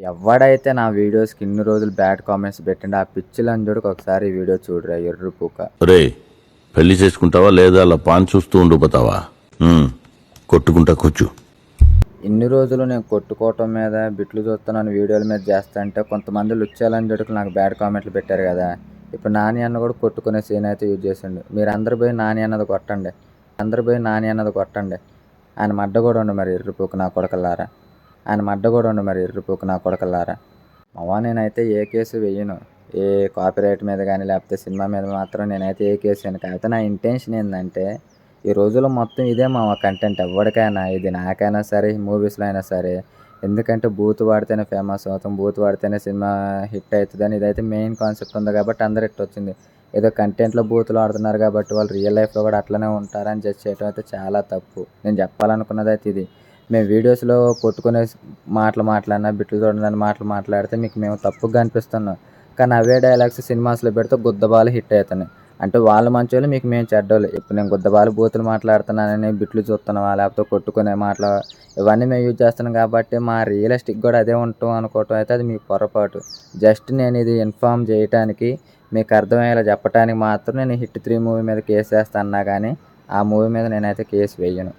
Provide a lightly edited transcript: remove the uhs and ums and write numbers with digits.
ఎవడైతే నా వీడియోస్కి ఇన్ని రోజులు బ్యాడ్ కామెంట్స్ పెట్టిండో ఆ పిచ్చి లంజోడికి ఒకసారి ఈ వీడియో చూడరా ఎర్రి పూక. రే పెళ్లి చేసుకుంటావా లేదా అలా పాన్ చూస్తూ ఉండిపోతావా? కొట్టుకుంటా కూర్చు. ఇన్ని రోజులు నేను కొట్టుకోవటం మీద బిట్లు చూస్తున్నాను వీడియోల మీద చేస్తా అంటే కొంతమంది లుచ్చాలంజోడికి నాకు బ్యాడ్ కామెంట్లు పెట్టారు కదా. ఇప్పుడు నాని అన్న కూడా కొట్టుకునే సీన్ అయితే యూజ్ చేసిండు. మీరందరూ పోయి నాని అన్నది కొట్టండి. ఆయన మడ్డ కూడా ఉండు మరి ఎర్రిపోకు నా కొడకల్లారా. మవా నేనైతే ఏ కేసు వేయను, ఏ కాపీరైట్ మీద కానీ లేకపోతే సినిమా మీద మాత్రం నేనైతే ఏ కేసు వేయను. కాకపోతే నా ఇంటెన్షన్ ఏంటంటే ఈ రోజుల్లో మొత్తం ఇదే మా కంటెంట్ ఎవరికైనా, ఇది నాకైనా సరే మూవీస్లో అయినా సరే. ఎందుకంటే బూత్ వాడితేనే ఫేమస్ అవుతాం, బూత్ వాడితేనే సినిమా హిట్ అవుతుందని ఇదైతే మెయిన్ కాన్సెప్ట్ ఉంది కాబట్టి అందరు హిట్ వచ్చింది. ఏదో కంటెంట్లో బూతులు ఆడుతున్నారు కాబట్టి వాళ్ళు రియల్ లైఫ్లో కూడా అట్లనే ఉంటారని జడ్జ్ చేయడం అయితే చాలా తప్పు. నేను చెప్పాలనుకున్నది అయితే ఇది. మేము వీడియోస్లో కొట్టుకునే మాట్లాడినా బిట్లు చూడని మాట్లాడితే మీకు మేము తప్పుగా అనిపిస్తున్నాం. కానీ అవే డైలాగ్స్ సినిమాస్లో పెడితే గుద్దబాలు హిట్ అవుతున్నాయి. అంటే వాళ్ళు మంచోళ్ళు, మీకు మేము చెడ్డోళ్ళు. ఇప్పుడు నేను గుద్దబాలు బూతులు మాట్లాడుతున్నానని బిట్లు చూస్తున్నావా లేకపోతే కొట్టుకునే ఇవన్నీ మేము యూజ్ చేస్తున్నాం కాబట్టి మా రియలిస్టిక్ కూడా అదే ఉంటాం అనుకోవటం అయితే అది మీ పొరపాటు. జస్ట్ నేను ఇది ఇన్ఫామ్ చేయటానికి, మీకు అర్థమయ్యేలా చెప్పడానికి మాత్రం నేను హిట్ 3 మూవీ మీద కేసు వేస్తా అన్నా కానీ ఆ మూవీ మీద నేనైతే కేసు వేయను.